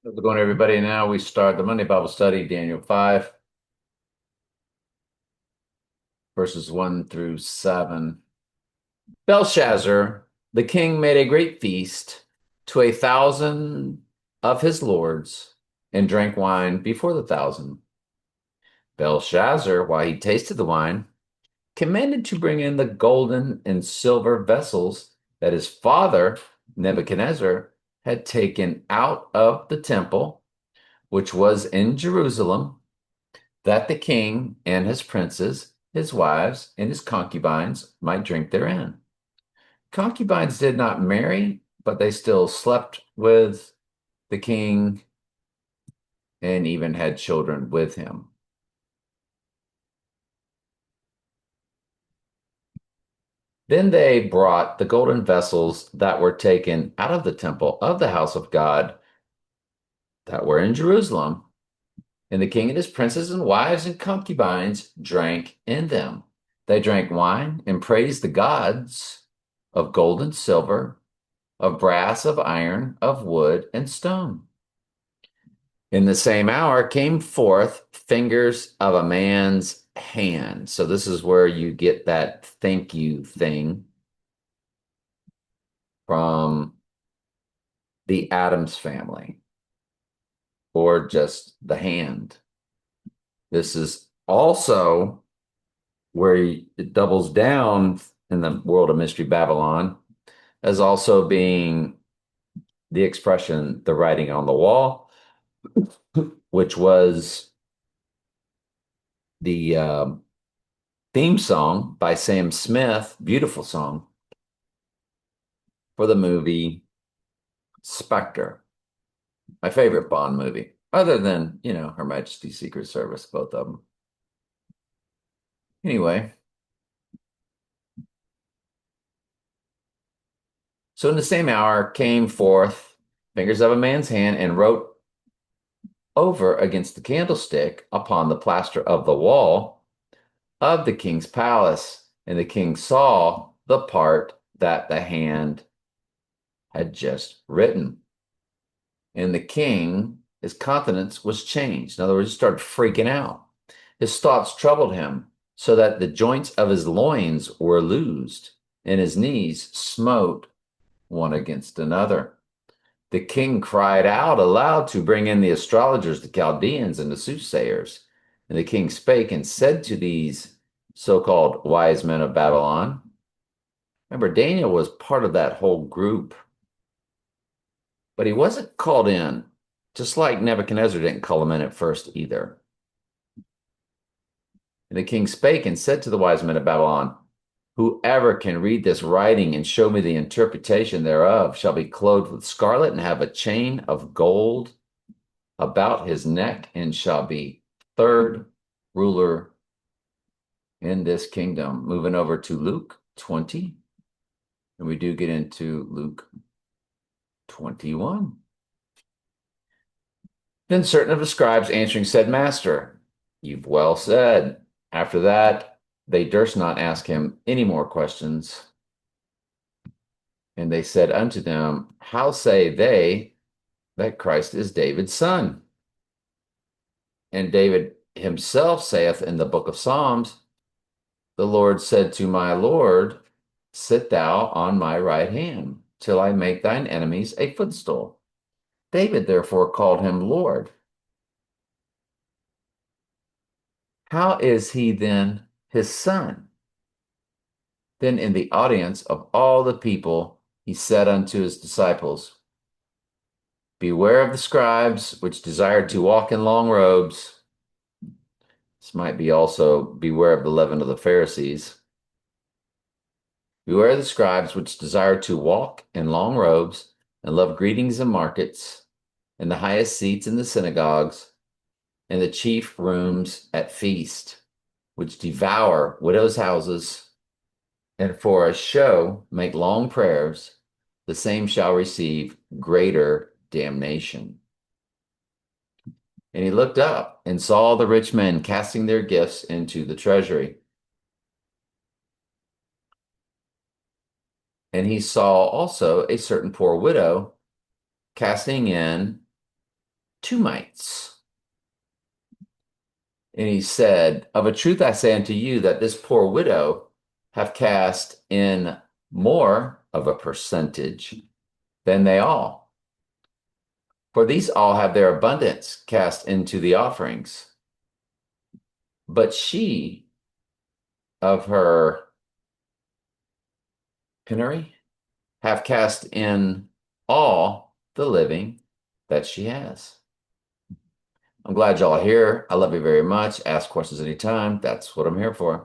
How's it going, everybody? Now we start the Monday Bible study, Daniel 5, verses 1 through 7. Belshazzar, the king, made a great feast to 1,000 of his lords and drank wine before the 1,000. Belshazzar, while he tasted the wine, commanded to bring in the golden and silver vessels that his father, Nebuchadnezzar, had taken out of the temple, which was in Jerusalem, that the king and his princes, his wives, and his concubines might drink therein. Concubines did not marry, but they still slept with the king and even had children with him. Then they brought the golden vessels that were taken out of the temple of the house of God that were in Jerusalem, and the king and his princes and wives and concubines drank in them. They drank wine and praised the gods of gold and silver, of brass, of iron, of wood, and stone. In the same hour came forth fingers of a man's hand. So this is where you get that thank you thing from the Addams family, or just the hand. This is also where it doubles down in the world of Mystery Babylon as also being the expression, the writing on the wall, which was the theme song by Sam Smith, beautiful song, for the movie Spectre, my favorite Bond movie, other than, Her Majesty's Secret Service, both of them. Anyway, so in the same hour came forth fingers of a man's hand and wrote over against the candlestick upon the plaster of the wall of the king's palace. And the king saw the part that the hand had just written. And the king, his countenance was changed. In other words, he started freaking out. His thoughts troubled him, so that the joints of his loins were loosed, and his knees smote one against another. The king cried out aloud to bring in the astrologers, the Chaldeans, and the soothsayers. And the king spake and said to these so-called wise men of Babylon, remember, Daniel was part of that whole group, but he wasn't called in, just like Nebuchadnezzar didn't call him in at first either. And the king spake and said to the wise men of Babylon, whoever can read this writing and show me the interpretation thereof shall be clothed with scarlet and have a chain of gold about his neck and shall be third ruler in this kingdom. Moving over to Luke 20, and we do get into Luke 21. Then certain of the scribes answering said, Master, you've well said. After that, they durst not ask him any more questions. And they said unto them, how say they that Christ is David's son? And David himself saith in the book of Psalms, the Lord said to my Lord, sit thou on my right hand, till I make thine enemies a footstool. David therefore called him Lord. How is he then his son? Then in the audience of all the people, he said unto his disciples, beware of the scribes which desired to walk in long robes. This might be also beware of the leaven of the Pharisees. Beware of the scribes which desire to walk in long robes and love greetings in markets and the highest seats in the synagogues and the chief rooms at feast, which devour widows' houses and for a show make long prayers. The same shall receive greater damnation. And he looked up and saw the rich men casting their gifts into the treasury. And he saw also a certain poor widow casting in 2 mites. And he said, of a truth I say unto you that this poor widow have cast in more of a percentage than they all. For these all have their abundance cast into the offerings. But she of her penury have cast in all the living that she has. I'm glad y'all are here. I love you very much. Ask questions anytime. That's what I'm here for.